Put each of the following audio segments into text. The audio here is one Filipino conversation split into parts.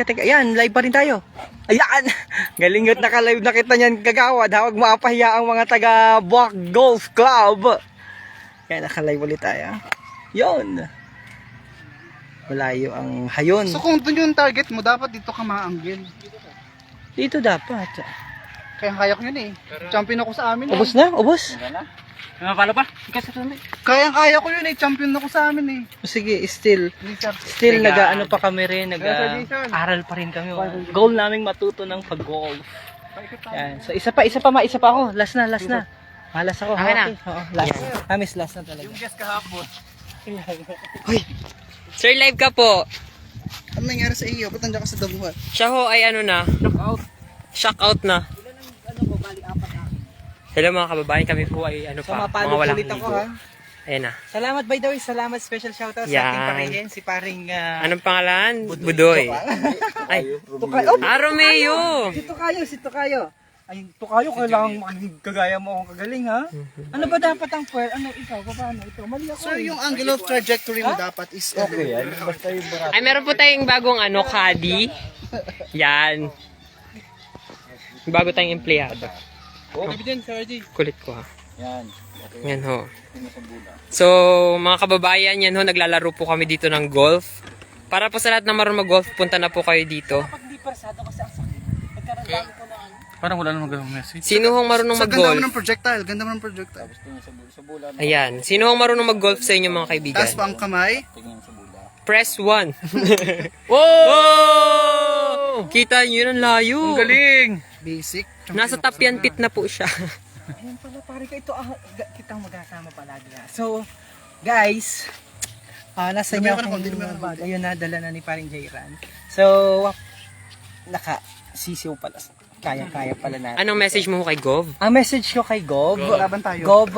Teka, ayan, live pa rin tayo. Ayan! Galingot naka-live na kita niyan kagawad. Hawag maapahiya ang mga taga Buwak Golf Club. Ayan, naka-live ulit tayo. Yun! Malayo ang hayon. So kung doon yung target mo, dapat dito ka maanggil. Dito dapat. Kaya ko yun eh. Champion ako sa amin. Ubus na? Ubus? Palo pa? Kaya ko yun eh. Champion ako sa amin eh. Sige, still nag-ano pa kami rin, nag-aral pa rin kami. Goal naming matuto ng pag-golf. Yan. So isa pa ako. Last na. Malas ako. Okay na. Oo, last. Kamis last na talaga. Yung guest kahapon. Hoy, Sir, live ka po. Ano nangyari sa iyo? Ba't nandiyan ka sa damuhan? Siya ho ay ano na, shock out na. Hello mga kababayan, kami po ay ano so pa, mapalo mga walang ulit ako ligo. ha. Ayan na. Salamat by the way, salamat special shoutout sa Yan. ating parehin, si paring Anong pangalan? Budoy. Ay, Tukayo. Romeo! Si Tukayo. Ay, Tukayo, kailangan kagaya mo akong kagaling ha. Ano ba dapat ang ikaw, paano ito? Mali ako. So yung angle of trajectory mo dapat is okay yan. Basta yung barat. Ay, meron po tayong bagong ano, caddy. Yan. Bago tayong empleyado. Kulit ko ha. Yan ho. So, mga kababayan, yan ho, naglalaro po kami dito ng golf. Para po sa lahat na marunong mag-golf, punta na po kayo dito. Kapag di persado kasi ang sakit. Nagkaroon ko na ano. Parang wala namang gawang message. Sino hong marunong Sa ganda mag-golf? mo ng projectile. Ganda mo ng projectile. Ayan. Sino hong marunong mag-golf sa inyo mga kaibigan? Taas pa ang kamay. Press 1. Whoa! Kita nyo yun, ang layo. Ang galing! Basic. Nasa Tapian Pit na po siya. Ayan pala pare ka ito kitang magkasama palagi ha. So guys, nasa niya Lumiyan ka na akong konti, lumiyan ka na bag. Ayun na, dala na ni paring Jairan. So sisiw pala. Kaya pala natin. Anong message mo kay Gov? Ang message ko kay Gov, Laban tayo. Gov,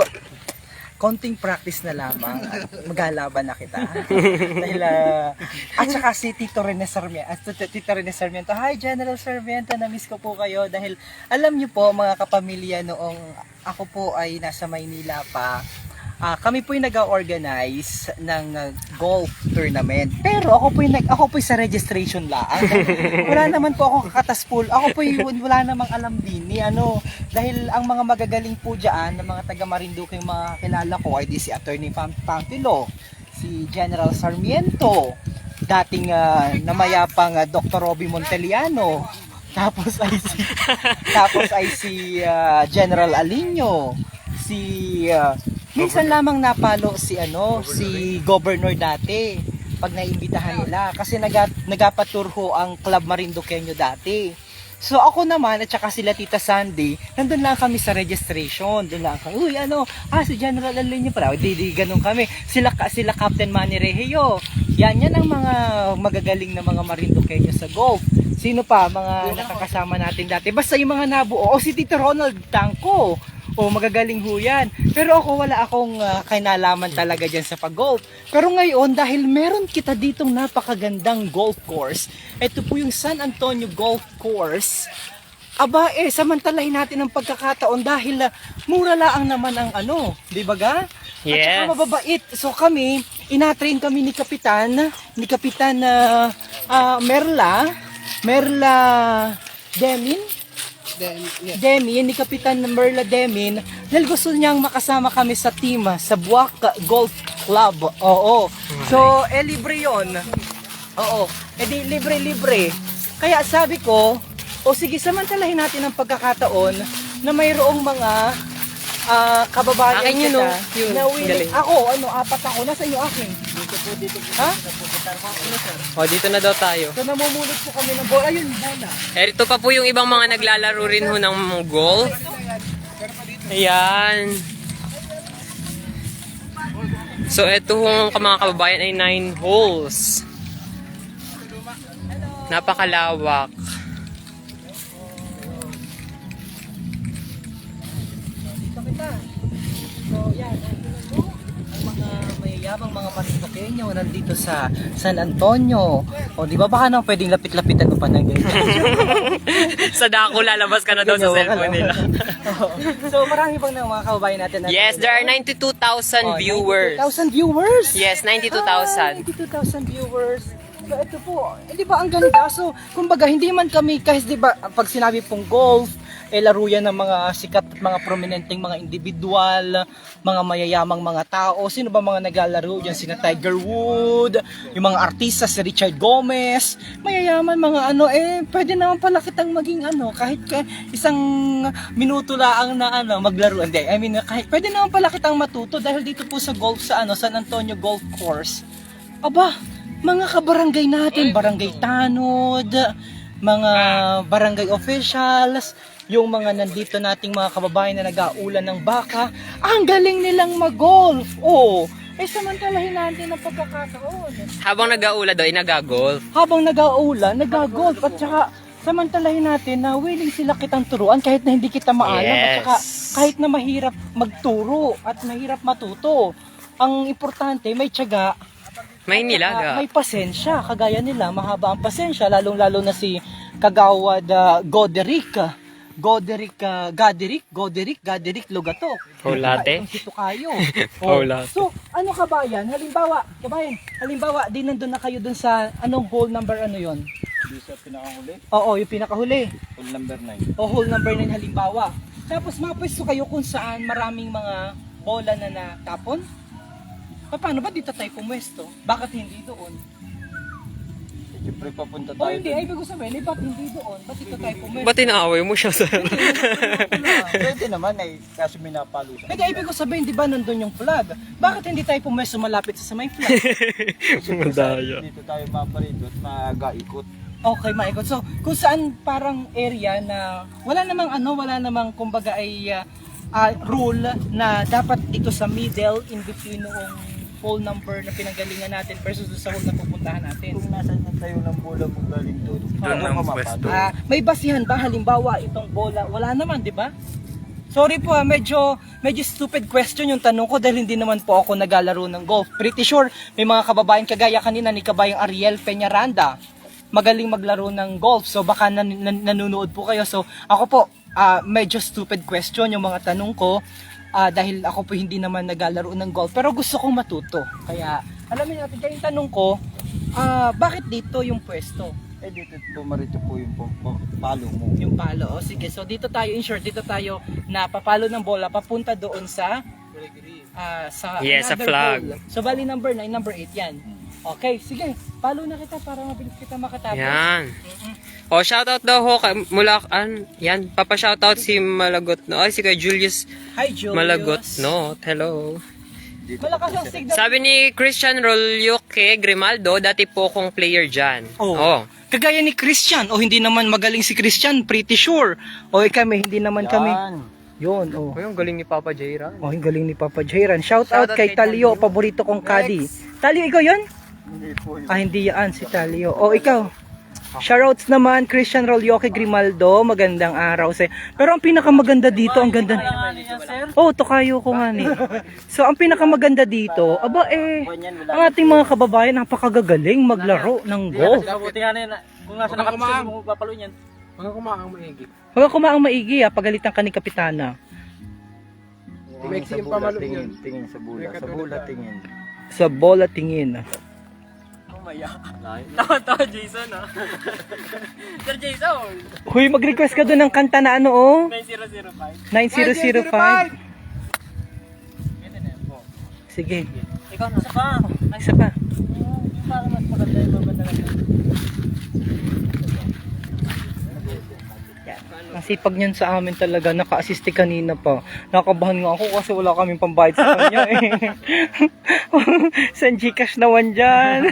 konting practice na lamang at maglalaban na kita. Dahil, at saka si Tito Rene Sarmiento. Hi General Sarmiento, na-miss ko po kayo dahil alam niyo po mga kapamilya noong ako po ay nasa Maynila pa, kami po yung nag-organize ng golf tournament. Pero ako po sa registration lang. Wala naman po akong kakatas-pool. Ako po wala namang alam din ni ano. Dahil ang mga magagaling po diyan, ng mga taga Marinduque yung mga kilala ko ay di si Attorney Pantilo, si General Sarmiento, dating namayapang Dr. Robbie Monteliano, tapos ay si General Alinio, si minsan lamang napalo si governor dati pag naimbitahan nila kasi nagapaturho ang Club Marinduqueño dati. So ako naman at saka sila Tita Sandy, nandun lang kami sa registration, doon lang kami. Si General Alinio pala, di ganun kami. Sila Captain Manny Regio. Yan ang mga magagaling na mga Marinduqueño sa golf. Sino pa mga nakakasama natin dati? Basta yung mga nabuo. Si Tito Ronald Tangco. Magagaling ho yan. Pero wala akong kinalaman talaga dyan sa pag-golf. Pero ngayon, dahil meron kita ditong napakagandang golf course, ito po yung San Antonio Golf Course, samantalahin natin ang pagkakataon dahil mura lang naman ang di ba ga? Yes. At saka mababait. So kami, inatrain kami ni Kapitan Merla Demin, ni Kapitan Merla Demin, dahil gusto niyang makasama kami sa team sa Buwak Golf Club. Oo. So, libre yun. Oo. Di libre. Kaya sabi ko, sige, samantalahin natin ang pagkakataon na mayroong mga kababayan Akin yun, kita yun. na willing. Galing. Apat ako. Nasa iyo akin. Ha? Dito na daw tayo. So, namumulot po kami ng bola. Ayun, bola. Ito pa po yung ibang mga naglalaro rin ho ng golf. Ayan. So, ito ho mga kababayan ay 9 holes. Napakalawak. Dito kita. So, yan. Ang mga mayayabang mga Marinduqueño nandito sa San Antonio. Di ba baka nang pwedeng lapit-lapitan mo pa ng ganyan? Sa dako lalabas ka na daw sa cellphone nila. So, marami bang ng mga kababayan natin? Yes, there are 92,000 viewers. 92,000 viewers? Yes, 92,000. 92,000 viewers. ito po, di ba ang ganda? So, kumbaga, hindi man kami, kahit di ba, pag sinabi pong golf, laro yan ng mga sikat at mga prominenteng mga individual, mga mayayamang mga tao. Sino ba mga naglalaro dyan? Sina Tiger Woods, yung mga artista, si Richard Gomez, mayayaman mga pwede naman pala kitang maging kahit isang minuto lang na maglaro. Hindi, I mean, kahit, pwede naman pala kitang matuto dahil dito po sa golf sa San Antonio Golf Course. Aba, mga kabarangay natin, barangay tanod, mga barangay officials, yung mga nandito nating mga kababayan na nag-aulan ng baka, ang galing nilang mag-golf. Oo, samantalahin natin ang pagkakataon. Habang nag-aula daw, nag-golf. Habang nag-aulan, nag-golf at saka samantalahin natin na willing sila kitang turuan kahit na hindi kita maalam at saka kahit na mahirap magturo at mahirap matuto. Ang importante, may tiyaga, May nilaga. may pasensya. Kagaya nila, mahaba ang pasensya, lalong-lalo na si Kagawad Goderick Gaderick Lugato. Holate. Ito kayo. Holate. So, kabayan? Halimbawa, di nandun na kayo dun sa anong hole number yon? Di sa pinakahuli, Oo, yung pinakahuli. hole number 9. O hole number 9 halimbawa. Tapos mapwesto kayo kung saan maraming mga bola na natapon. Paano ba dito tayo pumwesto? Bakit hindi doon? Siyempre papunta O tayo. hindi, ay bago sabihin, ba't hindi doon? Ba't dito tayo pumwesto? Ba't inaaway mo siya, sir? Pwede naman kaso minapalo siya. Hindi, ibig ko sabihin, di ba nandun yung flag? Bakit hindi tayo pumwesto malapit sa may flag? Madaya. Dito tayo maparito at mag-aikot. Okay, maikot. So, kung saan parang area na wala namang kumbaga ay rule na dapat dito sa middle in between noong hole number na pinanggalingan natin versus sa hole na pupuntahan natin. Kung nasan na tayo ng bola mo galing doon, Doon ang pwesto. May basihan ba halimbawa itong bola? Wala naman, di ba? Sorry po, medyo stupid question yung tanong ko dahil hindi naman po ako naglalaro ng golf. Pretty sure may mga kababayan kagaya kanina ni kabayang Ariel Peñaranda magaling maglaro ng golf. So baka nanonood po kayo. So ako po, medyo stupid question yung mga tanong ko dahil ako po hindi naman naglalaro ng golf. Pero gusto kong matuto. Kaya alamin natin, kaya yung tanong ko, bakit dito yung pwesto? Dito pumarito po yung palo mo. Yung palo. O sige, so dito tayo, in short, dito tayo na papalo ng bola papunta doon sa sa Yes, sa another flag. hole. So bali number 9, number 8 yan. Okay, sige. Palo na kita para mabilis kita makatapos. Yan. O, shoutout daw ho, yan, papa-shoutout si Malagot, no? Ay, si Kuya Julius Hi, Julius. Malagot, no? Hello. Malakas ang signal. Sabi ni Christian Rolyoke Grimaldo, dati po kong player dyan. Oh. Kagaya ni Christian. O hindi naman magaling si Christian, pretty sure. O kami, hindi naman kami. Yun, oh. Yung galing ni Papa Jairan. Oh, yung galing ni Papa Jairan. Shout out kay Talio, paborito kong kadi. Talio, ikaw yun? Hindi po yun. Hindi yan, si Talio. O, ikaw. Shoutouts naman, Christian Rolyoke Grimaldo. Magandang araw sa'yo. Pero ang pinakamaganda dito, ang ganda. Oh, tokayo ko nga ni. So, ang pinakamaganda dito, ang ating mga kababayan, napakagagaling maglaro ng golf. Kabuti nga na kung nasa nakapisin mo, papalo niyan. Huwag kumaang maigi, pagalitan ka ni Kapitana. Sa bola, tingin sa bola. Sa bola, tingin. Sa bola tingin. Tawa, Jason, ah. Sir Jason. Huy, mag-request ka doon ng kanta na ano, oh. 9005. 9005. Sige. Ikaw na. Isa pa. Isa pa. Para mas maganda yung maganda lang. Ang sipag niyan sa amin talaga, naka-assist kanina pa. Nakabahan nga ako kasi wala kaming pambayad sa kanya eh. Sa Gcash naman dyan.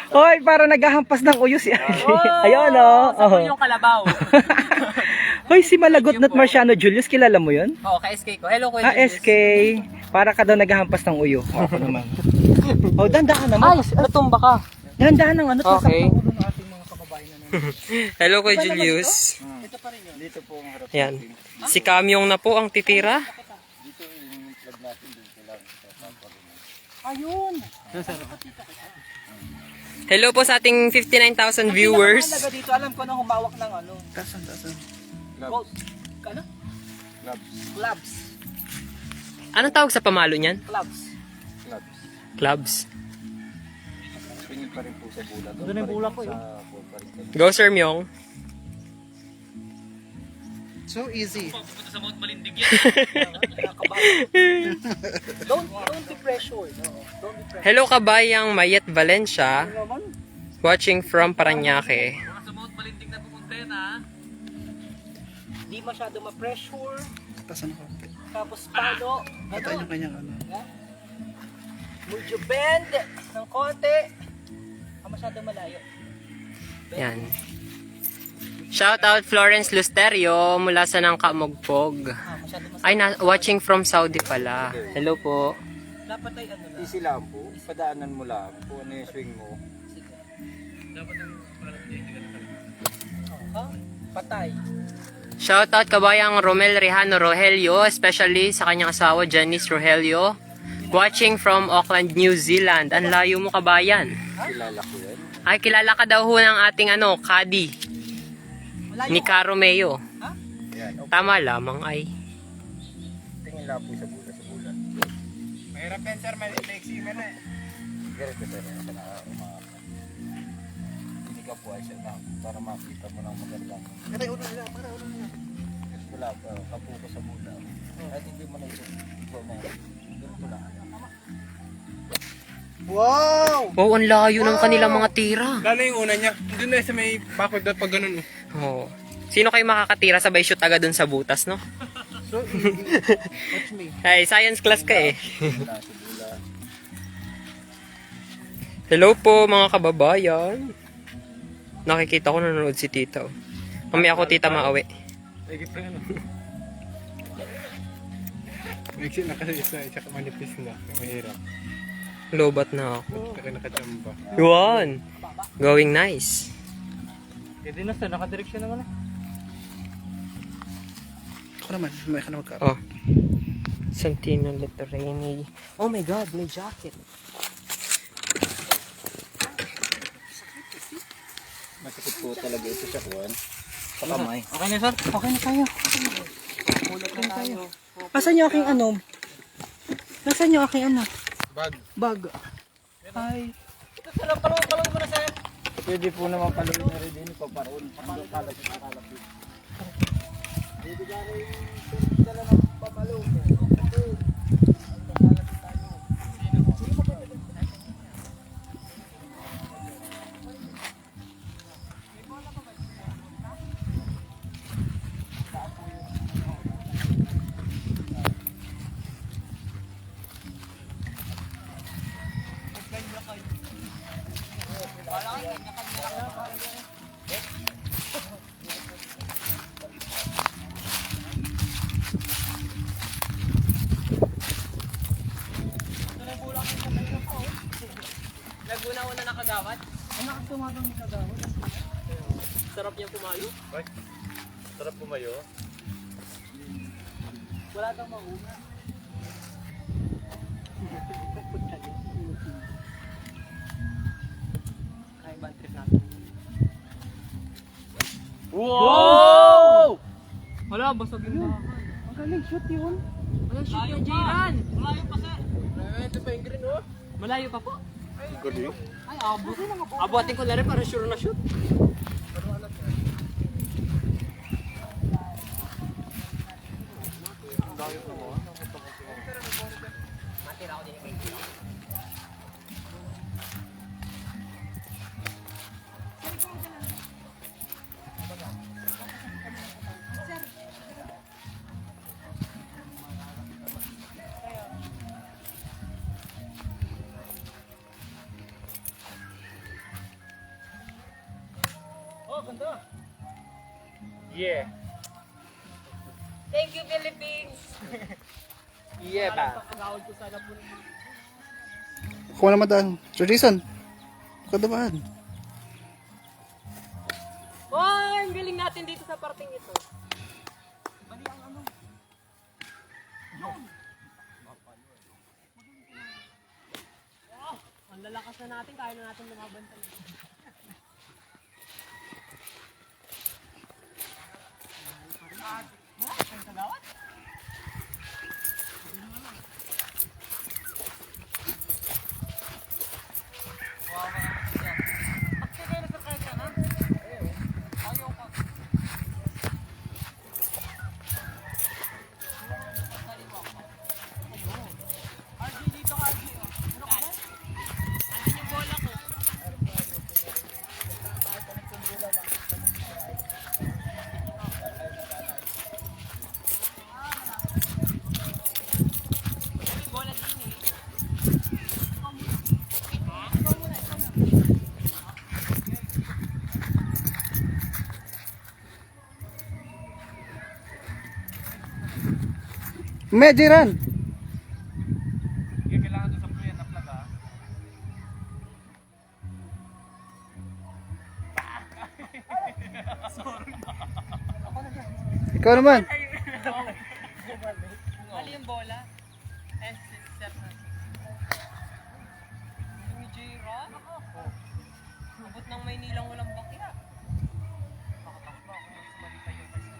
Hoy, para naghahampas ng uyo si Archie. Ayun o. Sa yung kalabaw. Hoy, si Malagot Not Marciano Julius, kilala mo yun? Oo, ka-SK ko. Hello, Kuya SK. Para ka daw naghahampas ng uyo. Ako naman. Oh, dandahan naman. Ay, natumba ka. Dandahan ng ano to Okay. sa ulo ng ating mga kababayan na Hello, Kuya Julius. Ito pa rin yun. Dito po ang harap. Yan. Si Kamyong na po ang titira. Dito yung plug natin dito lang. Ayun. Hello po sa ating 59,000 viewers. Ang dito, alam ko na humawak ng ano. Tasan. Gold. Ano? Gloves. Clubs. Anong tawag sa pamalo niyan? Clubs. Gloves. Clubs. tingin pa rin po sa bula. Doon yung bula ko eh. Go, Sir Myong. So easy. Don't be pressured. No? Don't be pressured. Hello, kabayang Mayet Valencia. Watching from Paranaque. Di masyado ma-pressure. Tasan ako. Tapos paano? Patayin yung kanyang ano. Medyo bend ng konti. Masyado malayo. Yan. Shout out Florence Lusterio mula sa Nangkamugpog. Masyado mas... Ay, watching from Saudi pala. Hello po. Dapat ay ano lang. Easy lang po. Padaanan mo lang kung ano yung swing mo. Patay. Shout out kabayang Romel Rehano Rogelio, especially sa kanyang asawa Janice Rogelio. Watching from Auckland, New Zealand. Ang layo mo, kabayan. Kilala ko yan. Ay, kilala ka daw ho ng ating Kadi. Ni Caro Meo. Yan. Okay. Tama lamang ay. Tingin lang po sa bula. Mahirap yan sir, may excimen eh. Ganito sir. Hindi ka po ay siya lang. Para makita mo ng magandang. Para ulo nila. Wala pa. Kapuko sa bula. At hindi mo na ito. Ikaw na yan. Ganito lang. Wow! Wow, ang layo ng kanilang mga tira. Lalo yung una niya. Doon na sa may backward dot pag ganun. Oh. Sino kayo makakatira sabay shoot agad dun sa butas, no? So easy. Watch me. Ay, science class ka eh. Wala sa bula. Hello po mga kababayan. Nakikita ko nanonood si tita. Oh. Mamaya ako tita maawi. Higit na ano. Exit na kasi isa. Tsaka manipis na. Mahirap. Lobat na ako. Kaya nakachamba. Yuan. Going nice. Pwede na sir, nakadireksyon naman eh. Ako naman. May ka na magka. Oh. Santino Letterini. Oh my god, may jacket. Masakit po talaga ito sa kuwan. Sa kamay. Okay na sir? Okay na tayo. Okay na tayo. Nasaan yung aking ano? Nasaan yung aking ano? Bag. Ay. Ito sir, palawin mo na sir. Pwede po naman paluin na rin din. Paparoon. Kakalap. Pwede ka rin dala ng papalo. Naguna-una na kagawad? Ano ang tumagang kagawad? Sarap niya pumayo. Sarap pumayo. Wala kang mauna. Kaya bad trip natin. Wow! Wala, basag yung bahay. Ang galing, shoot yun. Ano shoot yung Jiran? Malayo pa sir. Ito pa yung green oh. Malayo pa po. Galing. Ay, abot. Abuhatin ko na rin para sure na shoot. Oh, ganda. Yeah. Thank you, Philippines! Yeah ba? Kagawad ko sana po. Kuha naman daan. Sir Jason. Kadabahan. Oh, ang galing natin dito sa parting ito. Ang lalakas na natin, kaya na natin lumaban talaga. Mediran. Hindi kailangan doon sa puyan na plaga. Ikaw naman. Mali yung bola. And Sir Francis. Yung J-Ra? Abot ng Maynilang walang bakya. Makatakbo ako nang sumali pa yung kasi.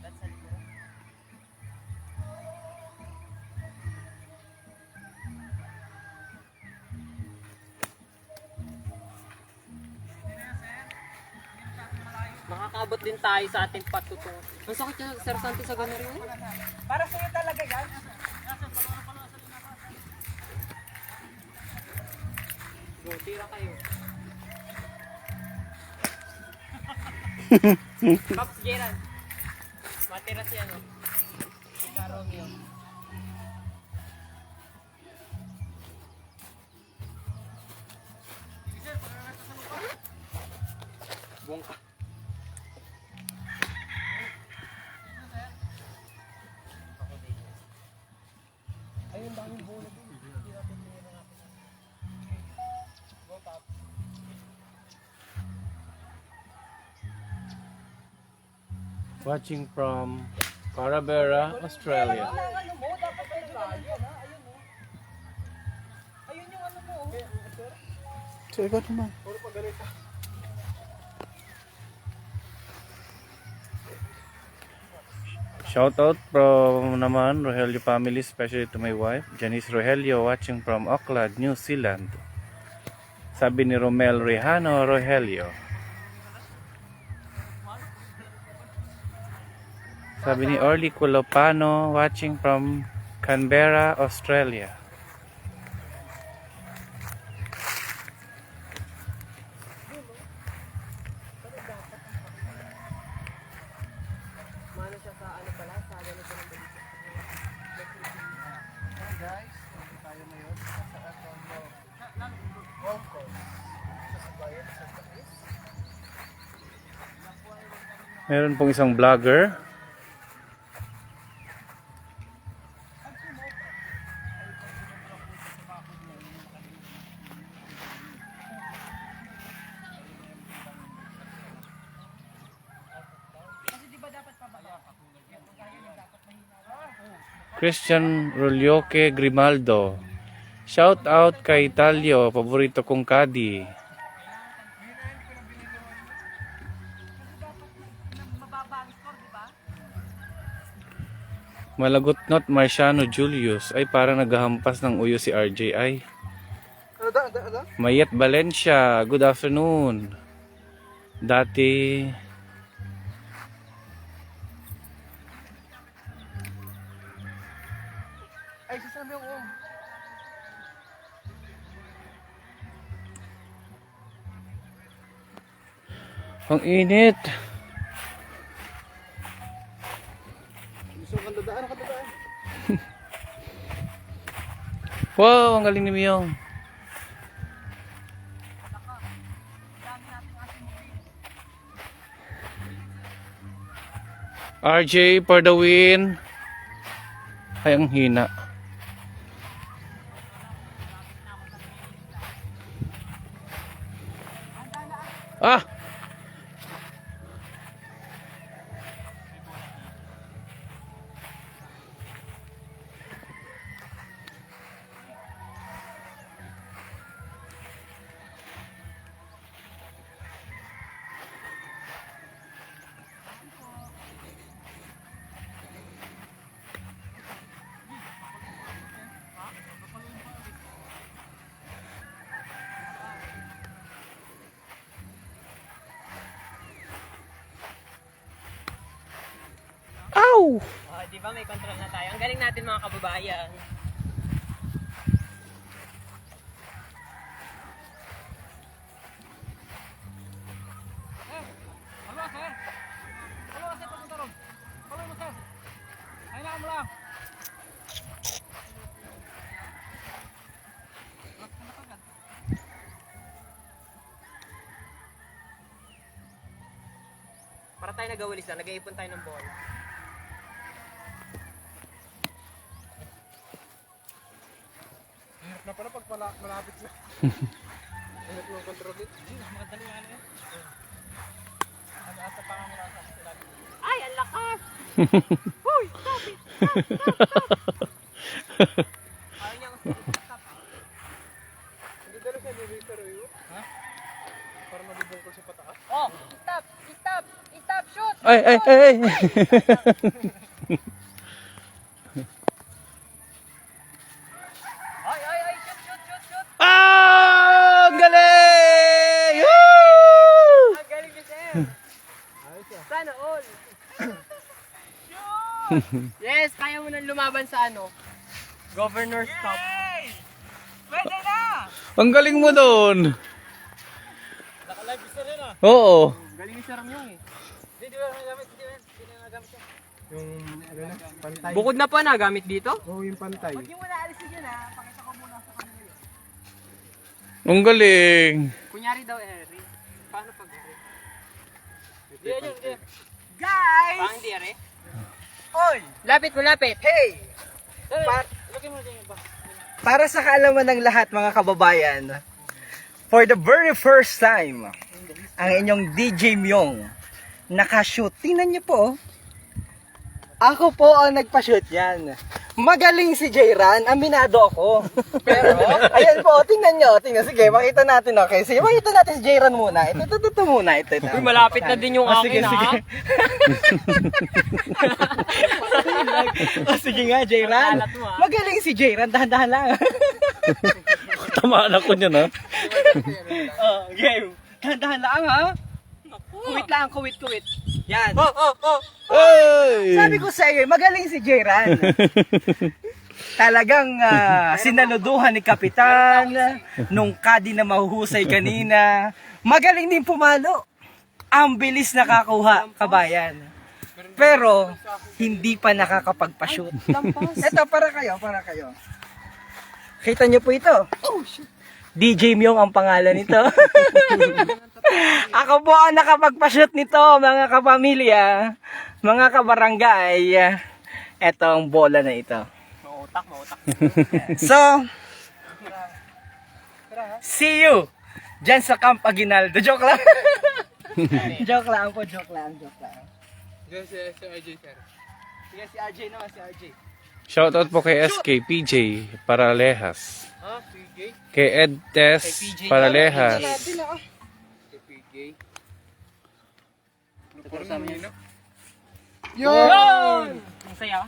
That's a little. Makakaabot din tayo sa ating patutungo. Ang sakit niya, Sir Santos, sa gano'n rin. Para sa'yo talaga yan. Go, tira kayo. Pops, Jeran. Matira siya, no? Si Romeo. Bongka. Ayun, daming bola dun. Hindi natin muna natin. Go, Pop. Watching from Carabera, Australia. Ang ano mo, dapat may layo na. Ayun mo. Ayun yung ano mo. So, ikaw naman. Shout out from naman Rogelio family, especially to my wife, Janice Rogelio, watching from Auckland, New Zealand. Sabi ni Romel Rehano Rogelio. Sabi ni Orly Culopano, watching from Canberra, Australia. Mano siya sa ano pala, sa ganito ng balita. Guys, hindi tayo ngayon sa Atondo golf course. Sa bayan sa Tamis. Meron pong isang vlogger. Christian Rolioque Grimaldo. Shout out kay Italio, paborito kong kadi. Malagot not Marciano Julius. Ay parang naghahampas ng uyo si RJI. Mayet Valencia, good afternoon. Dati Ay, sasabi ko. ang init. Gusto kang dadaan, kadadaan. Wow, ang galing ni Miyong. RJ for the win. Ay, ang hina. Ah! Ow! Oh, di ba may control na tayo? Ang galing natin mga kababayan. Para tayo nagawalis lang, nag-iipon tayo ng bola. Na pala pag malapit na. Ano yung control it? Madali nga yan. Ano asa pa nga mula sa sinabi. Ay, ang lakas! Uy! Stop it! Stop! Ayaw niya stop. Hindi dala siya niliter yun. Ha? Para malibong ko siya pataas. Oh, stop! Stop! Stop! Shoot! Ay, ay, ay, ay. Ay, ay, ay! Shoot! Shoot! Shoot! Shoot! Ah! Ang galing! Woo! Ang galing ni Sir! Sana all! Yes, kaya mo nang lumaban sa ano? Governor's Cup. Pwede na! Ang galing mo doon. Naka-live isa rin ah. Oo. Galing ni Sir Myung eh. Hindi ba nagamit? Hindi na nagamit siya. Yung ano na, pantay. Bukod na pa nagamit dito? Oo, yung pantay. Huwag niyo muna alisin yun ha. Pakita ko muna sa kanila. Ang galing. Kunyari daw Eri. Paano pag Eri? Guys! Pang di Eri? Oy! Lapit mo, lapit! Hey! Para sa kaalaman ng lahat mga kababayan, for the very first time, ang inyong DJ Myung nakashoot. Tingnan niyo po. Ako po ang nagpa-shoot yan. Magaling si Jayran, aminado ako. Pero, ayan po, tingnan nyo. Tingnan, sige, makita natin, okay? Sige, makita natin si Jayran muna. Ito muna. Ito. Uy, malapit na din yung akin, sige, ha? sige. Sige nga, Jayran. Kalat mo, ha? Magaling si Jayran, dahan-dahan lang. Tamaan ako niyan, ha? Oh, game. Dahan-dahan lang, ha? Kuwit lang, kuwit. Yan. Hey! Sabi ko sa iyo, magaling si Jayran. Talagang sinaluduhan ni Kapitan nung kadi na mahuhusay kanina. Magaling din pumalo. Ang bilis nakakuha, kabayan. Pero, hindi pa nakakapagpa-shoot. Ito, para kayo. Kita niyo po ito. DJ Myung ang pangalan nito. Ako po ang nakapagpa-shoot nito, mga kapamilya, mga kabarangay. Etong bola na ito. Mautak. So, see you dyan sa Camp Aguinaldo. Joke lang. joke lang. Diyan si RJ, sir. Sige, si RJ naman, si RJ. Shoutout po kay SK PJ Paralehas. Ha? PJ? Kay Ed Tess Paralehas. PJ? Yun! Ang saya.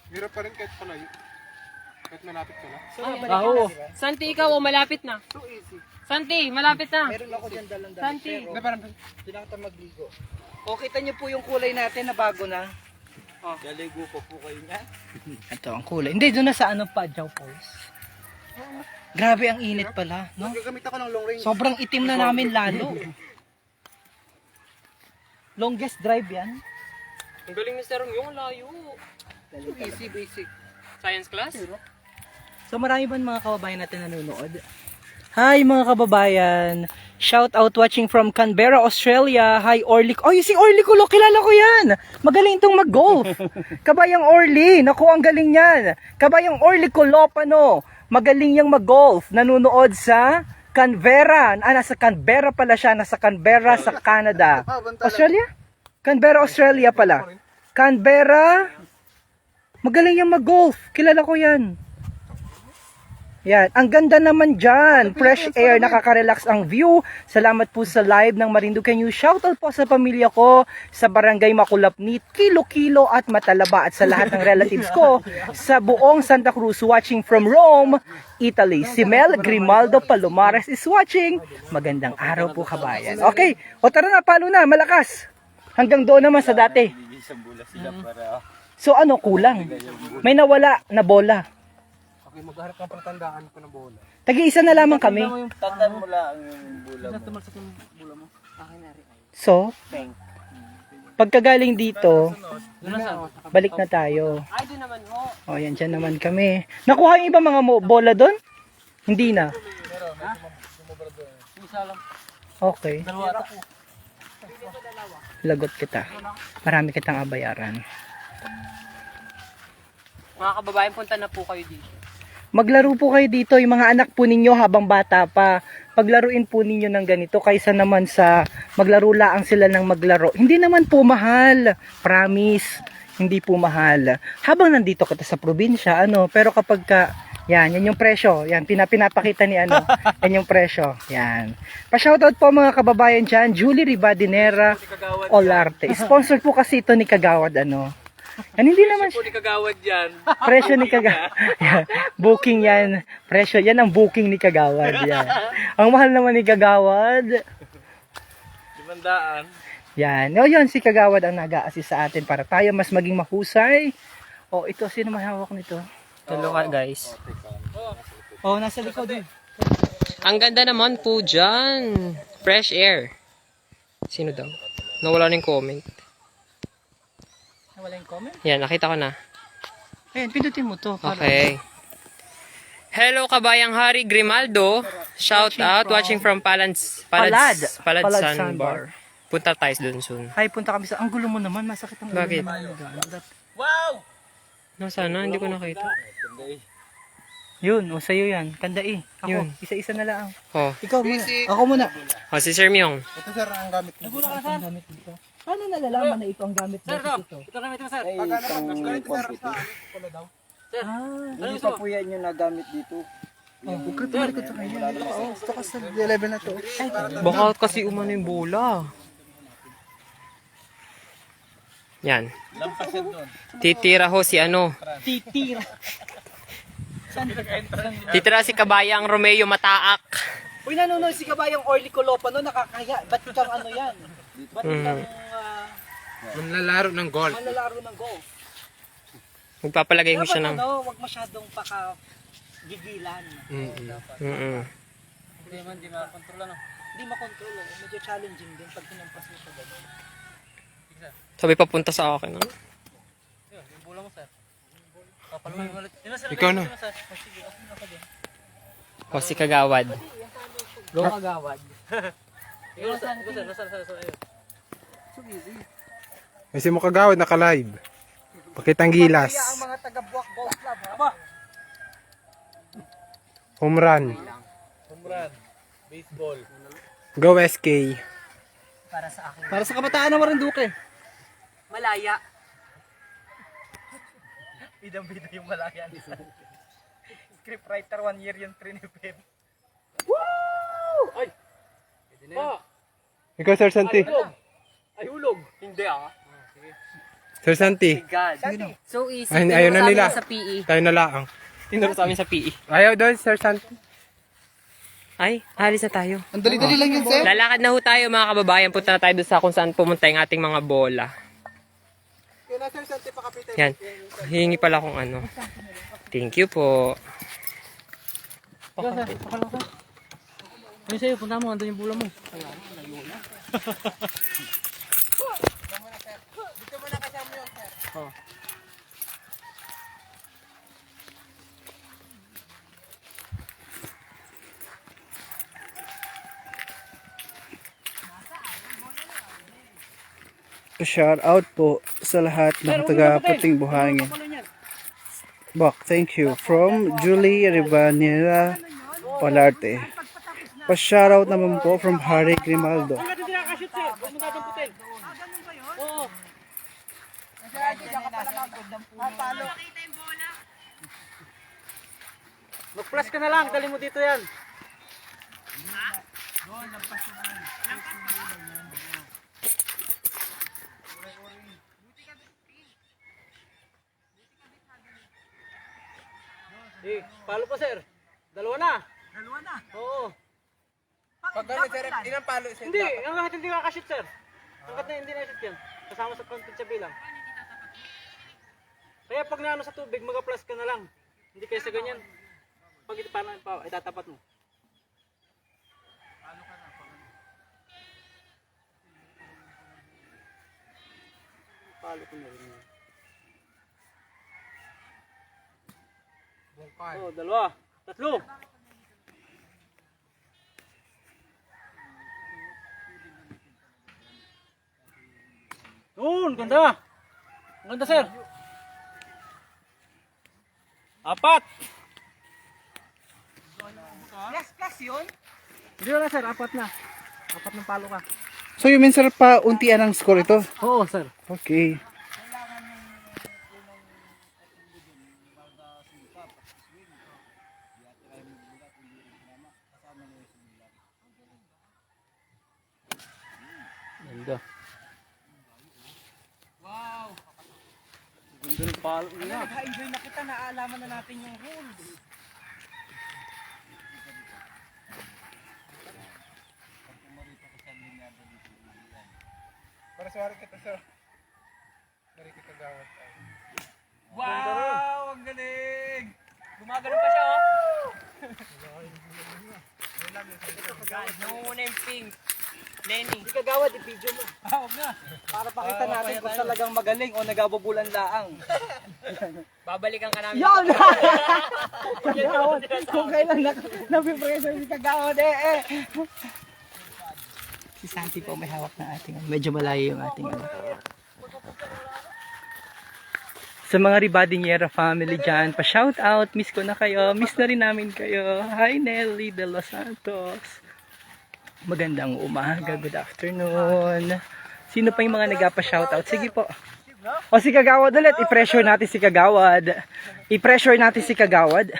Hirap pa rin kahit palayo. Kahit malapit ka na. Santi, ikaw o malapit na. So easy. Santi, malapit na. Meron ako dyan dalang-dalang. Santi. Na parang Kailangan magligo. O, kita niyo po yung kulay natin na bago na. Galigo pa po kayo niya. Ito ang kulay. Hindi, doon na sa ano pa, Jow Pulse. Grabe ang init pala, no? gagamit ako ng long range. Sobrang itim na namin lalo. Longest drive yan. Ang galing ni Sir Myung, layo. Easy, basic. Science class? So marami ba mga kababayan natin nanonood? Hi mga kababayan! Shout out watching from Canberra, Australia. Hi Orly. Oh, si Orly Kulo, kilala ko yan! Magaling itong mag-golf. Kabayang Orly, naku ang galing yan. Kabayang Orly Kulopano, magaling yang mag-golf. Nanonood sa Canberra. Nasa Canberra pala siya, nasa Canberra sa Canada. Australia? Canberra, Australia pala. Canberra, magaling yung mag-golf. Kilala ko yan. Yan. Ang ganda naman dyan. Fresh air. Nakaka-relax ang view. Salamat po sa live ng Marinduque News. Shoutout po sa pamilya ko sa Barangay Makulapnit, Kilo-Kilo at Matalaba at sa lahat ng relatives ko sa buong Santa Cruz watching from Rome, Italy. Si Mel Grimaldo Palomares is watching. Magandang araw po kabayan. Okay. O tara na. Palo na. Malakas. Hanggang doon naman sa dati. So ano, kulang. May nawala na bola. Okay, magharap ng patandaan ko ng bola. Tagi-isa na lamang kami. Tandaan mo lang yung bula mo. So, pagkagaling dito, balik na tayo. Ay, doon naman ho. O, yan dyan naman kami. Nakuha yung iba mga bola doon? Hindi na. Okay. Lagot kita. Marami kitang abayaran. Mga kababayan, punta na po kayo dito. Maglaro po kayo dito, yung mga anak po ninyo habang bata pa. Paglaruin po ninyo ng ganito kaysa naman sa maglaro laang sila ng maglaro. Hindi naman po mahal, promise. Hindi po mahal. Habang nandito ka sa probinsya, pero kapag ka, yan yung presyo. Yan, pinapakita ni yan yung presyo. Yan. Pa-shoutout po mga kababayan dyan, Julie Ribadinera Olarte. Sponsor po kasi ito ni Kagawad, Yan, hindi naman Po ni Kagawad yan. presyo ni Kagawad. Yan. Booking yan. Presyo. Yan ang booking ni Kagawad. Yan. Ang mahal naman ni Kagawad. 500. Yan. O yun, si Kagawad ang nag-a-assist sa atin para tayo mas maging mahusay. O ito, sino may hawak nito? Hello guys. O, nasa likod eh. Ang ganda naman po dyan. Fresh air. Sino daw? Nawala na yung comment. Wala yung comment? Yan, nakita ko na. Ayan, pindutin mo to. Okay. Hello kabayang Hari Grimaldo. Shout out. Watching from Palad Sandbar. Punta tayo doon soon. Hi, punta kami sa... Ang gulo mo naman, masakit ang ulo Bakit? naman. Wow! Nasaan na? Hindi ko nakita. Yun, sa'yo yan. Tandai. Ako, Yun. isa-isa na lang. Oh. Ikaw muna. Ako muna. Oh, si Sir Myong. Ito sir, ang gamit ko. Ang gamit dito. Paano nalalaman na ito ang gamit dito? Ay, isang quantity. Hindi pa po yan yung nagamit dito. Bukrit mo likod sa kanya. Gusto ka sa level na to. Baka kasi umano yung bola. Yan. Lampasin doon. Titira ho si Titira. Titira si kabayang Romeo Mataak. Uy, nanonood si Kabayang Orly Colopa no, nakakaya. Ba't kang yan? Ba't kang Manlalaro ng golf. manlalaro ng golf? Magpapalagay ho siya ng... Wag masyadong gigilan. Hindi makakontrol ano. Hindi makontrol. Medyo challenging din pag tinampas mo sa gano'n. Sabi papunta sa akin. Ano? Yung bola mo sir. Ikaw na. O si Kagawad. Go Kagawad. Kasi mo Kagawad naka-live. Pakitang gilas. Kaya ang mga taga-Buwak Golf Club, ha? Home run. Baseball. Go SK. Para sa akin. Para sa kabataan ng Marinduque. Malaya. Bidang-bida yung malaya. Scriptwriter, 1 year yung trinipid. Ikaw Sir Santi. Ay, hulog. Hindi Sir Santi. God. So easy. Ay, ayaw na nila. Sa PE. Tayo na lang. Tinuro sa amin sa PE. Ayaw doon Sir Santi. Ay, alis na tayo. Ang dali-dali lang yun, sir. Lalakad na ho tayo mga kababayan. Punta na tayo doon sa kung saan pumunta yung ating mga bola. Yan. Hihingi pala kung ano. Thank you po. Ano sa'yo? Punta mo, andun yung bula mo. Shout out po sa lahat ng taga Puting Buhangin. Thank you from Julie Ribanera Olarte. Pa-shout out naman po from Harry Grimaldo. Mag-flash ka na lang, dali mo dito yan. Palo pa sir. Dalawa na. Dalawa na. Oo. Pag gamit sir, ilang palo sir? Hindi, hanggang hindi nakakashoot sir. Hanggat na hindi na-shoot yan. Kasama sa content sa bilang. Kaya pag naano sa tubig, mag-plus ka na lang. Hindi kayo sa ganyan. Pag ito paano itatapat mo. Palo ko na rin. Oh, dalawa. Tatlo. Ganda. Ang ganda, sir. Apat! Plus yun? Hindi na sir, apat na. Apat ng palo ka. So you mean sir, pauntian ang score ito? Oo sir. Okay. Ganda. Wow! Ganda ng palo niya. Nag-enjoy na kita, naalaman na natin yung rules. Para sa kita sir. Dari kita gawat. Wow! Ang galing! Gumagano pa siya, oh! Nangunguna yung pink. Lenny. Hindi kagawad, i-video mo. Huwag na. Para pakita natin kung talagang magaling o nagabubulan laang. Babalikan ka namin. Yon! Kagawad! Kung kailan napipressure si kagawad Si Santi po may hawak na ating medyo malayo yung ating Sa mga Ribadiniera family dyan, pa-shout out, miss ko na kayo, miss na rin namin kayo. Hi Nelly de Los Santos. Magandang umaga, good afternoon. Sino pa yung mga nagpa-shout out? Sige po. O si Kagawad ulit, i-pressure natin si Kagawad. I-pressure natin si Kagawad.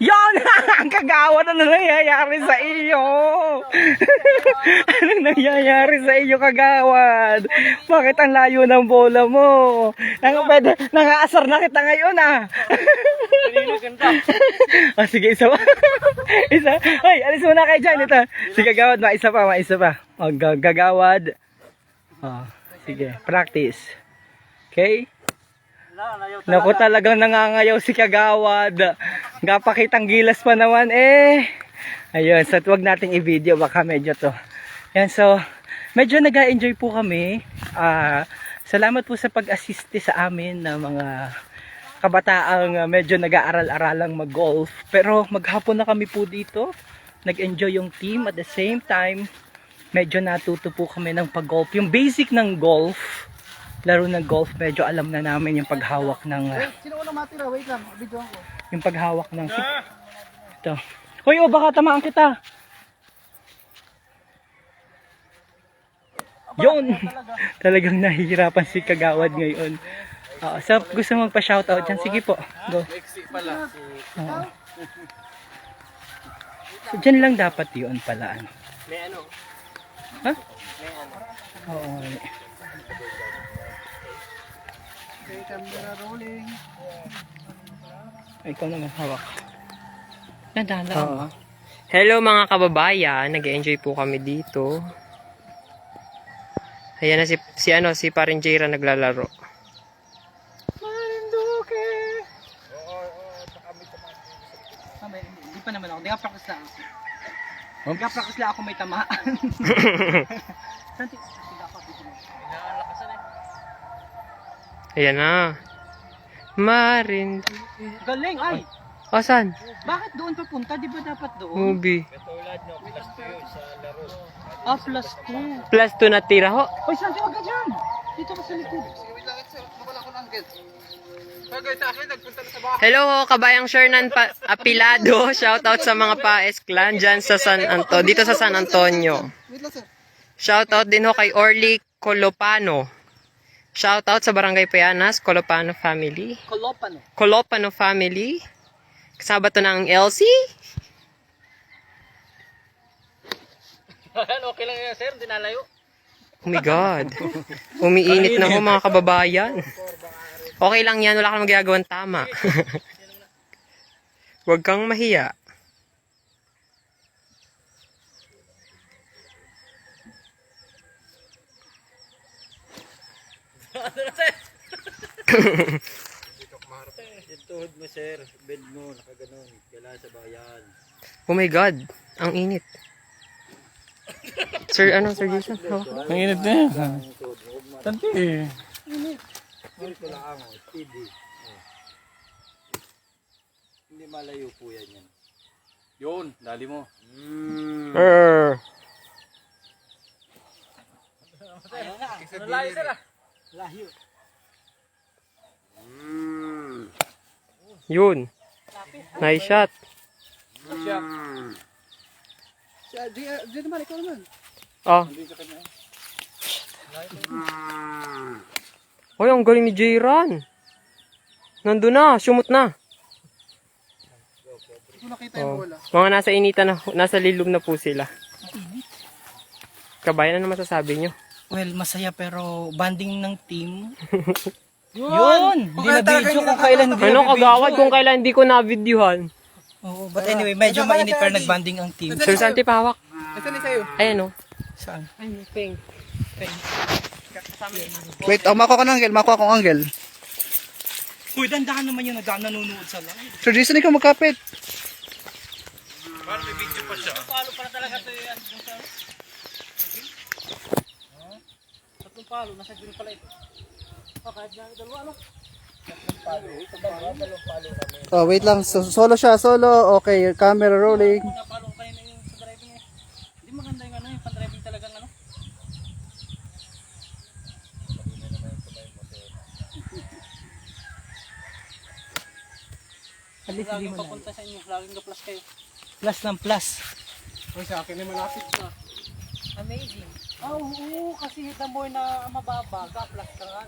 Yon! Ang Kagawad, ano nangyayari sa iyo? Anong nangyayari sa iyo, Kagawad? Bakit ang layo ng bola mo? Nangaasar na kita ngayon, ah. O sige, isa pa. Isa. Hoy, alis muna kayo dyan. Ito. Si Kagawad, maisa pa. O, Kagawad. O, sige, practice. Okay? Naku, talagang nangangayaw si Kagawad. Gapakitang gilas pa naman Ayun, so wag nating i-video, baka medyo to. Yan, so medyo nag-enjoy po kami. Salamat po sa pag-assist sa amin ng mga kabataang medyo nag-aaral-aralang mag-golf. Pero maghapon na kami po dito. Nag-enjoy yung team, at the same time medyo natuto po kami ng pag-golf. Yung basic ng golf, laro ng golf, medyo alam na namin yung paghawak ng Sino unang matira? Wait lang, video ko. yung paghawak ng ito. Hoy, baka tamaan kita. Yun. Talagang nahihirapan si Kagawad ngayon. So gusto mong pa-shoutout dyan, sige po. Go. So, dyan lang dapat yun pala. May ano? Ha? May ano? Oo. Okay, camera rolling. Ikaw naman hawak. Nadala. Hello mga kababayan, nag-enjoy po kami dito. Ayan na si Parin Jaira naglalaro. Hindi pa naman ako. Nag-practice lang ako. Nag-practice lang ako may tamaan. Ayan na. Marin. Galing, ay! O, saan? Bakit doon papunta? Di ba dapat doon? Movie. Plus 2. Plus 2 na tira ho. Hoy, Santi, wag ka dyan! Dito ka sa likod. Wait lang, sir. Mawala ko ng angle. Okay, sa akin, nagpunta na sa bahay. Hello ho, kabayang Shernan Apilado. Shoutout sa mga Paes Clan dyan sa dito sa San Antonio. Wait lang, sir. Shoutout din ho kay Orly Colopano. Shoutout sa Barangay Payanas, Colopano family. Colopano family. Kasama to ng LC. Okay lang yan, sir. Dinalayo. Oh my God. Umiinit na ho mga kababayan. Okay lang yan, wala kang magagawang tama. Huwag kang mahiya. Yung tuhod mo, sir. Bed mo, nakaganon. Kailangan sa bayan. Oh my God, ang init. Sir Jason? Ang init na yan. Tanti eh. Ito lang ako, steady. Hindi malayo po yan. Yun, dali mo. Layo, sir. Layo. Yun. Nice shot. Diyan naman, ikaw naman. Oh. Hoy, ang galing ni Jayran. Nandun na, sumot na. Hindi ko nakita yung bola. Mga nasa initan na, nasa lilog na po sila. Kabayan, ano masasabi nyo? Well, masaya pero banding ng team. Yun! Hindi na video kung kailan hindi Ano, na kagawad kung kailan hindi ko na-videohan. Oo, but anyway, medyo mainit pero nagbanding ang team. Sir Santi, pahawak. Nasaan ni sa'yo? Ayan o. Saan? Ay, ping. Wait, makuha ko ng angle, makuha ko ng angle. Uy, dandahan naman yun, nanonood sa live. Sir Jason, ikaw magkapit. Palo pala talaga ito yan. Tatlong palo, nasa green pala ito. Kahit na dalawa, ano? Oh, wait lang. Solo siya, solo. Okay, camera rolling. Napalo kayo na yung sa driving eh. Hindi maganda yung ano, yung pan-driving talagang ano. Laging papunta sa inyo, laging ka-plus kayo. Plus ng plus. Ay, sa akin ay malapit na. Amazing. Oo, kasi hit ang boy na mababa, ka-plus ka nga.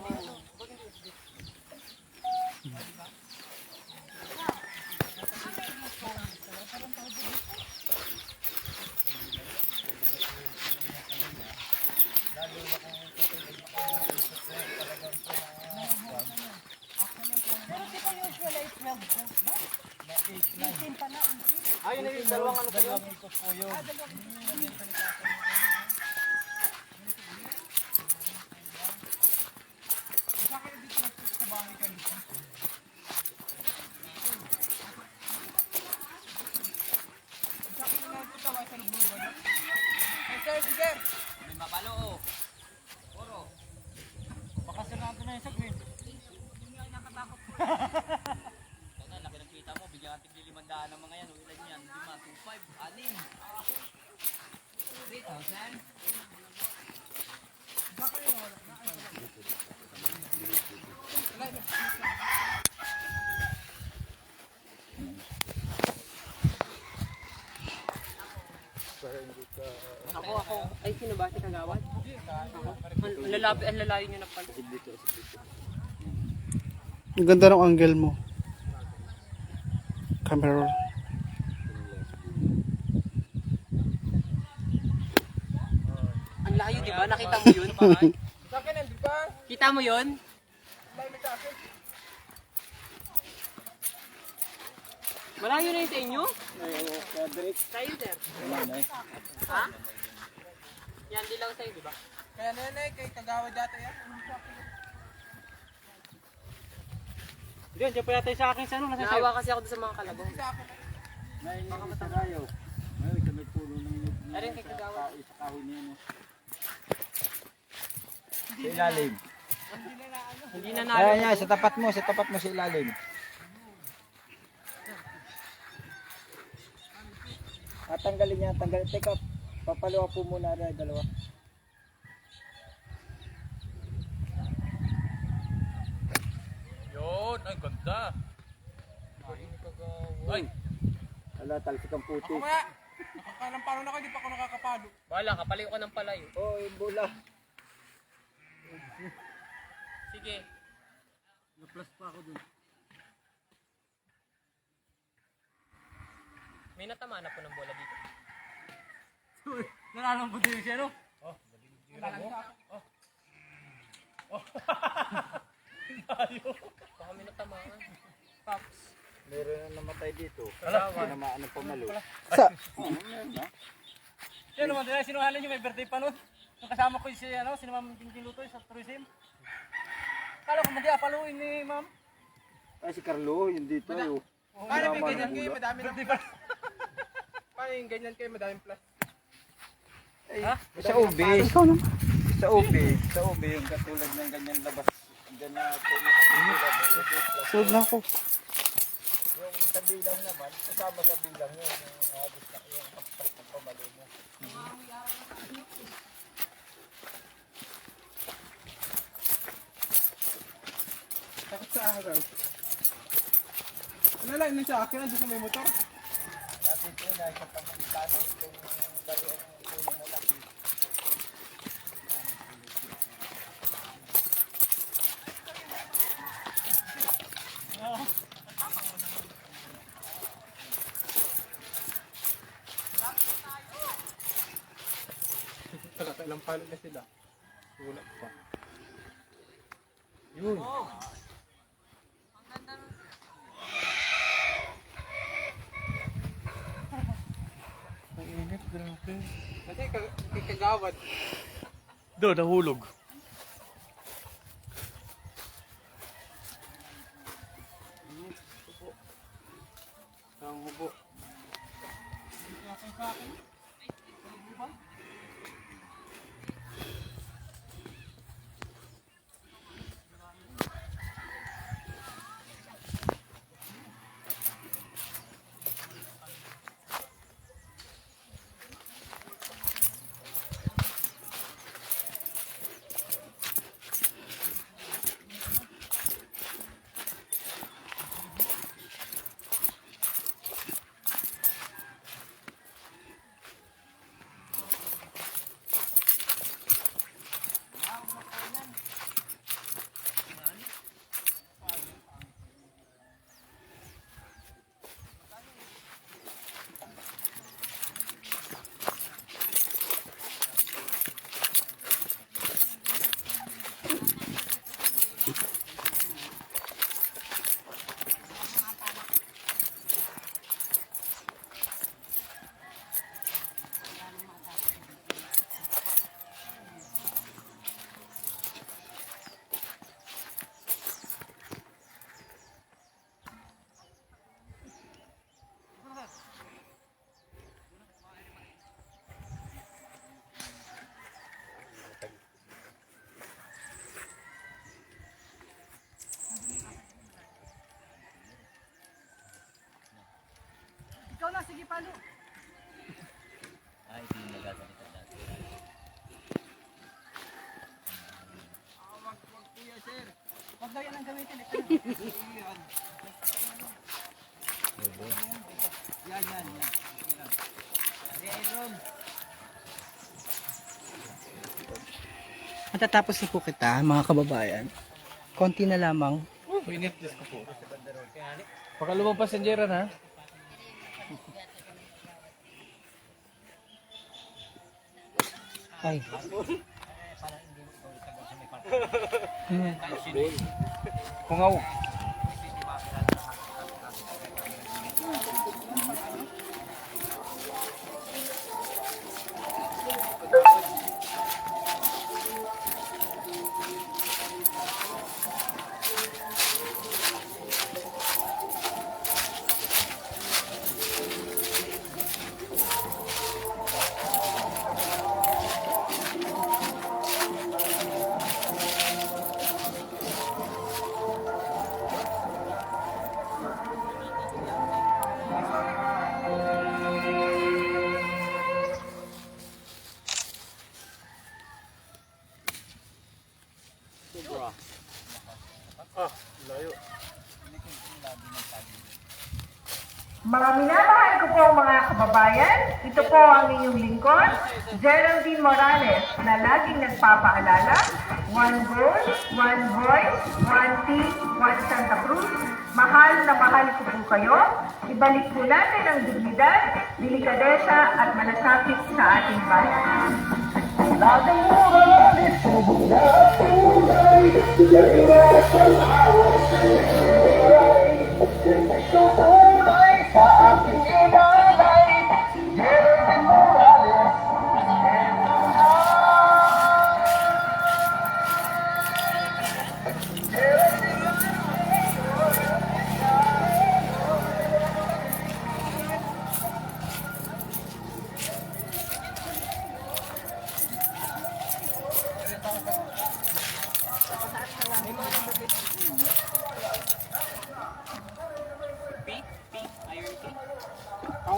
Ayun na yung dalawang ano kayo. Baka sinado na yung sa green. Laki ng kita mo, bigyan natin 500 ng mga yan. Ilan yan? 5, 2, 5, 6. 3,000? Ako. Ay, sino ba? Si Kagawad? Ako. Ang lalayo nyo na pala. Ang ganda ng angle mo. Camera roll. Ang layo, di ba? Nakita mo yun? Sa akin, hindi ba? Kita mo yun? Layo sa akin. Malayo na yun sa inyo? Sa'yo, sir. Ha? Yan, di lang sa'yo, di ba? Kaya nanay, kay Kagawa dati yan. Diyan, diyan pa yata yung sa akin sa ano, nasa sa'yo. Naawa kasi ako doon sa mga kalabong. Arin kay Kagawad. Sa ilalim. Hindi na Ayan nalo. yan, sa tapat mo sa ilalim. Tanggalin niya, tanggalin. Teka, papaluwa po muna rin, dalawa. Yun, ay ganda. Ay, Ala, talsik ang puti. ako nga. Nakakalang na ako, di pa ako nakakapalo. Wala, kapalayo ka ng palayo. Oo, yung bola. Sige. Na-plus pa ako dun. May natama na po ng bola dito. Nalalang po din siya, no? Baka may natamaan. Pops. Meron na namatay dito. Tinamaan ng pamalo. Siya naman, sinuhalan niyo, may birthday pa nun. Yung kasama ko si, ano, si Ma'am Tintin Lutoy sa tourism. Kala ko hindi apaluin ni Ma'am. Ay, si Carlo, yung dito. Paano may ganyan kayo, madami ng plus. Paano yung ganyan kayo, madaming plus. Sa ubi. Sa ubi, yung katulad ng ganyan labas. Diyan na, Sold na ako. yung sa bilang naman, kasama sa bilang yun, yung agos na yung hampas ng pamalo mo. Takot sa araw. Ano Nalain na sa akin, nandun sa may motor. Natin po na sa pagkakano itong dali ang tulong mo lang. Ilang palo na sila. Wala pa. Yun. Ang init, grabe. Kasi kagawad. Doon, nahulog. Ang hubo. Ikaw na, sige palo. Ay, hindi nagagalita natin. Wag kuya, sir. Wag daw yan ang gamitin. Ito na. Yan. Matatapos na po kita, mga kababayan. Konti na lamang. Init, Diyos ko po. Pakalumang pasensera na. Ay. Kungaw. Mga minamahal ko po mga kababayan, ito po ang inyong lingkod, Geraldine Morales, na laging nagpapaalala, one goal, one voice, one team, one Santa Cruz. Mahal na mahal ko po kayo. Ibalik po natin ang dignidad, delikadesa at malasakit sa ating bayan.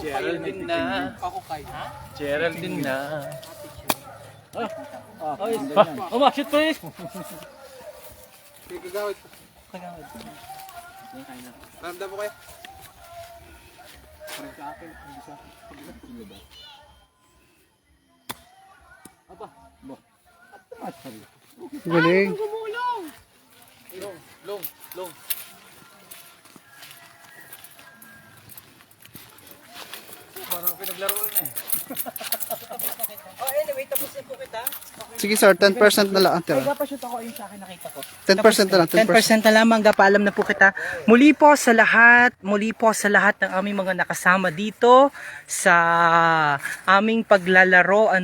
Geraldine na. Ako kay. Geraldine na. Shoot please. Kagawad. Ramdam mo kayo? Galing. Parang pinaglaro na eh. Oh, anyway, tapos na po kita. Sige sir, 10% na lang ang tira. Nagpapashoot ako yung sa akin nakita ko. 10% na lang, 10%. 10% na lamang, paalam na po kita. Muli po sa lahat ng aming mga nakasama dito sa aming paglalaro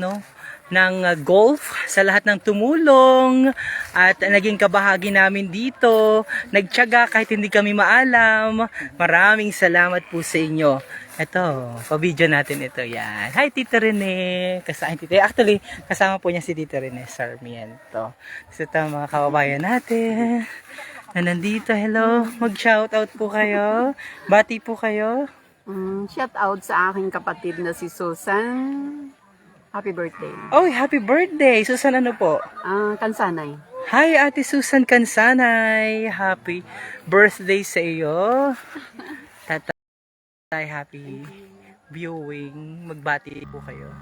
ng golf, sa lahat ng tumulong at naging kabahagi namin dito, nagtiyaga kahit hindi kami maalam. Maraming salamat po sa inyo. Ito, pa-video natin ito. Yan. Hi, Tita Rene. Actually, kasama po niya si Tita Rene Sarmiento. So, ito mga kababayan natin na nandito. Hello. Mag-shoutout po kayo. Bati po kayo. Shout out sa aking kapatid na si Susan. Happy birthday. Oh, happy birthday. Susan, ano po? Kansanay. Hi, Ate Susan Kansanay. Happy birthday sa iyo. Tatay, happy viewing. Magbati po kayo.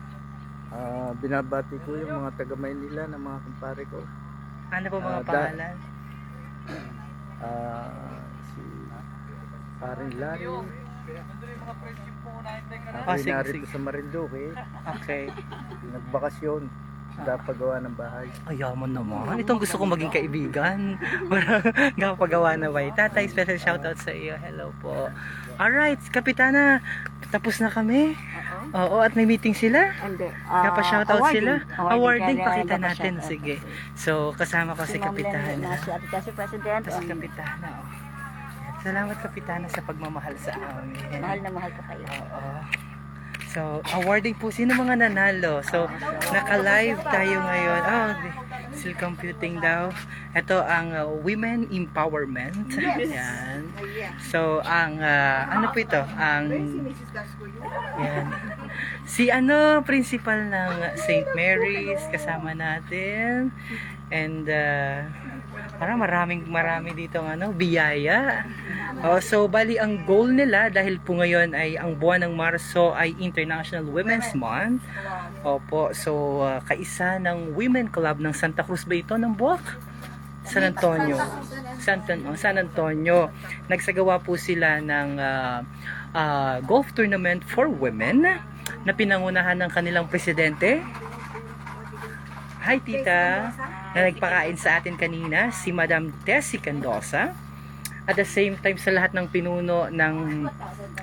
Binabati ko yung mga taga Maynila na mga kumpare ko. Ano po mga pangalan? Si Paring Larry. Ako sige, narito sige. sa Marinduque. Okay. Nagbakasyon. Pagawa ng bahay. Ayaman naman. Itong gusto kong maging kaibigan. Gapagawa na ba? Tatay, special shoutout sa iyo. Hello po. Alright, Kapitana. Tapos na kami. Oo, at may meeting sila. Hindi. Shoutout sila. Awarding, Kaya pakita natin. napashoutout. Sige. So, kasama ko si Kapitana. Si Ate Kasi President. Tapos si Kapitana. Oh. Salamat, Kapitana, sa pagmamahal sa amin. Mahal na mahal ko kayo. Oo. So, awarding po. Sino mga nanalo? So, naka-live tayo ngayon. Oh, still computing daw. Ito ang women empowerment. Yan. So, ang ano po ito? Ang yan. Si principal ng St. Mary's kasama natin. And parang marami dito biyaya. So bali ang goal nila dahil po ngayon ay ang buwan ng Marso ay International Women's Month. Opo, so kaisa ng Women Club ng Santa Cruz ba ito ng Buwak? San Antonio. San Antonio. Nagsagawa po sila ng golf tournament for women na pinangunahan ng kanilang presidente. Hi Tita, na nagpakain sa atin kanina, si Madam Tessie Candosa. At the same time sa lahat ng pinuno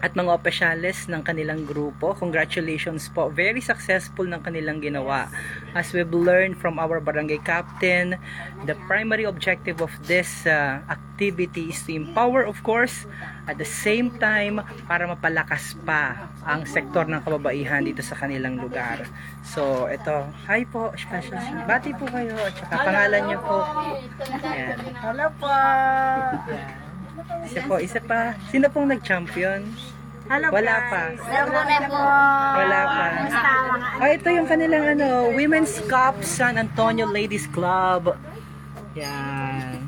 at mga opisyales ng kanilang grupo, congratulations po. Very successful ng kanilang ginawa. As we've learned from our barangay captain, the primary objective of this activity is to empower, of course, at the same time para mapalakas pa ang sektor ng kababaihan dito sa kanilang lugar. So, ito. Hi po, special. Bati po kayo. At saka pangalan niyo po. Ayan. Hello po. Ayan. Isa pa. Sino pong nag-champion? Hello Wala pa. Wala pa. Ito yung kanilang Women's Cup San Antonio Ladies Club. Yan.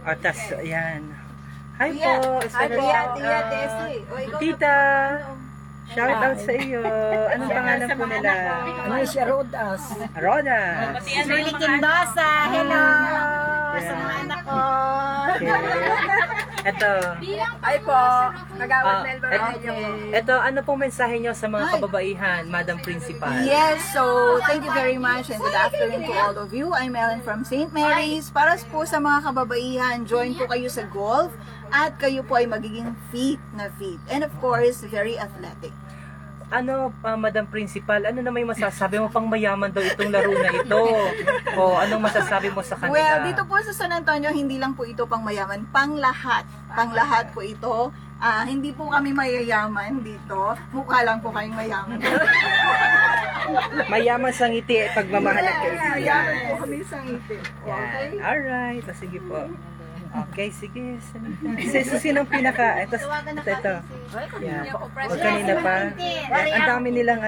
Atas, yan. Hi po. Tita. Shout out sa iyo. Anong pangalan po nila? siya Rodas. Roda. Julie Kindosa. Hello. Sa mga anak ko. Ito. Ay po. Nagawad Melbourne. Ito, ano pong mensahe nyo sa mga kababaihan, Madam Principal? Yes, so thank you very much and good afternoon to all of you. I'm Ellen from St. Mary's. Para po sa mga kababaihan, join po kayo sa golf at kayo po ay magiging fit na fit. And of course, very athletic. Madam Principal, ano na may masasabi mo pang mayaman daw itong laro na ito? O anong masasabi mo sa kanila? Well, dito po sa San Antonio, hindi lang po ito pang mayaman, pang lahat. Pang lahat po ito. Hindi po kami mayayaman dito. Mukha lang po kayong mayaman. Mayaman sa ngiti at pagmamahal at kaibigan. Mayaman po kami sa ngiti. Okay? Yan. Alright, sige po. Okay, sige. Sinong pinaka? Ito. Yan. O kanina pa. Yan. Ang dami nilang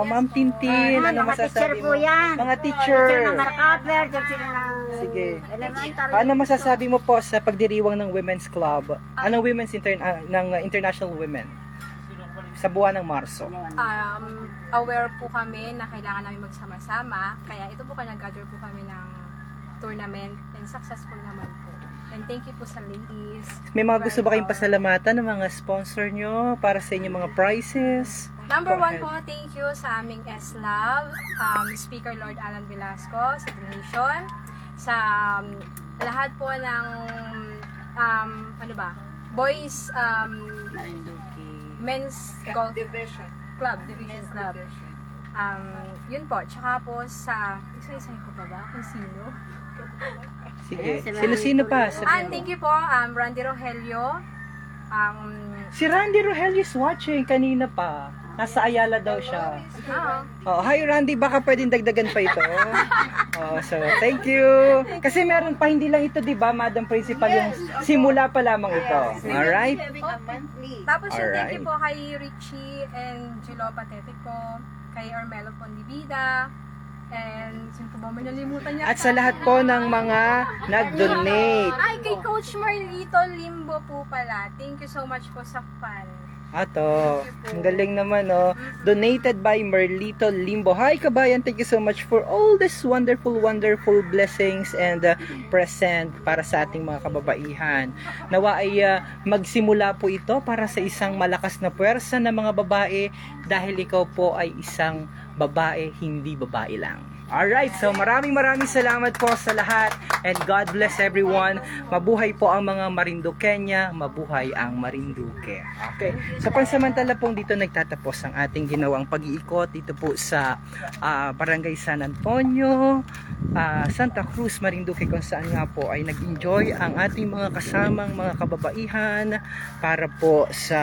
Ma'am Tintin. Ano masasabi mo? Mga teacher. Sige. Ano masasabi mo po sa pagdiriwang ng Women's Club? Anong Women's ng International Women? sa buwan ng Marso? Aware po kami na kailangan namin magsama-sama, kaya ito po nag-gather po kami ng tournament and successful naman po. And thank you po sa ladies. May mga gusto ba kayong pasalamatan ng mga sponsor nyo para sa inyong mga prizes? Number Go 1 ahead. po, thank you sa aming S-Love, Speaker Lord Alan Velasco, sa donation, sa lahat po ng, boys, men's golf division club. Yun po, tsaka po sa, isa-isa ko pa ba kung sino? Sige. Sino-sino pa? Thank you po, Randy Rogelio, Si Randy Rogelio is watching kanina pa. Nasa Ayala daw siya. Oh, hi Randy, baka pwedeng dagdagan pa ito. Oh, so thank you. Kasi meron pa, hindi lang ito, 'di ba, Madam Principal, yung simula pa lamang ito. All right? Tapos yung thank you po kay Richie and Gilo Patetico, kay Armelo Pondibida, and sino po ba may nalimutan niya? At sa lahat po ng mga nag-donate. Ay, kay Coach Marlito Limbo po pala. Thank you so much po sa fan. Ato, ang galing naman, oh. Donated by Merlito Limbo. Hi kabayan, thank you so much for all this wonderful blessings and present para sa ating mga kababaihan. Nawa ay magsimula po ito para sa isang malakas na puwersa ng mga babae dahil ikaw po ay isang babae, hindi babae lang. Alright, so maraming salamat po sa lahat and God bless everyone. Mabuhay po ang mga Marindokenya, mabuhay ang Marinduque. Okay, so pansamantala pong dito nagtatapos ang ating ginawang pag-iikot dito po sa Barangay San Antonio, Santa Cruz, Marinduque, kung saan nga po ay nag-enjoy ang ating mga kasamang mga kababaihan para po sa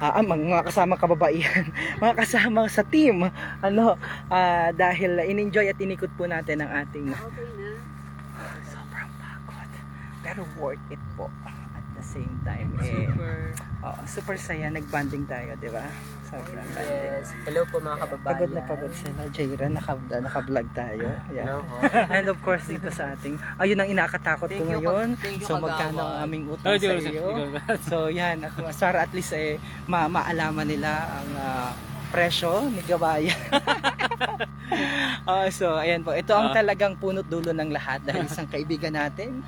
mga kasamang kababaihan, mga kasamang sa team, dahil in-enjoy at inikot po natin ang ating sobrang pagod pero worth it po at the same time. Super saya, nag-banding tayo, di ba? Sobrang banding. Hello po mga kababayan. Pagod na pagod sila, Jaira, naka-vlog tayo. Yeah. And of course dito sa ating, ayun ang inakatakot ko ngayon. So magkano ang aming utang sa iyo? So yan, para at least maalaman nila ang presyo ni Gabayan. So ayan po, ito ang talagang punot dulo ng lahat dahil isang kaibigan natin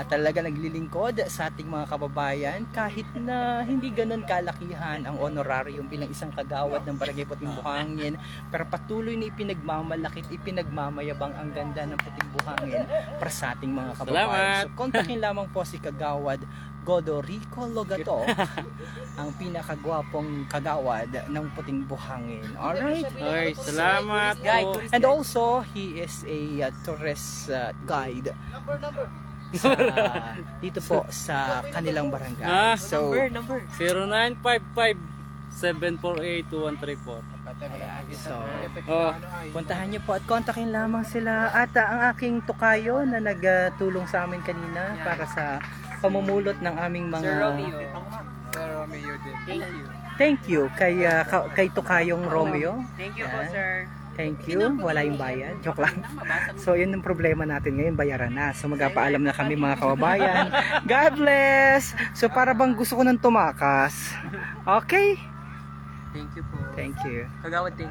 talaga naglilingkod sa ating mga kababayan kahit na hindi ganun kalakihan ang honorarium bilang isang kagawad ng Barangay Puting Buhangin, pero patuloy na ipinagmamalakit, ipinagmamayabang ang ganda ng Puting Buhangin para sa ating mga kababayan. So kontakin lamang po si Kagawad Godorico Logato, ang pinakagwapong kagawad ng Puting Buhangin. Alright? Ay, salamat po. And also, he is a tourist guide dito po sa kanilang barangay. So, Number. 0955-748-2134. so puntahan niyo po at kontakin lamang sila. At ang aking tukayo na nagtulong sa amin kanina para sa pamumulot ng aming mga Sir Romeo din. thank you kay tukayong Romeo. Thank you po, sir. Thank you. Wala yung bayad. Joke lang. So, yun yung problema natin ngayon. Bayaran na. So, magpapaalam na kami mga kababayan. God bless! So, para bang gusto ko nang tumakas. Okay? Thank you po. Thank you. Kagawad, thank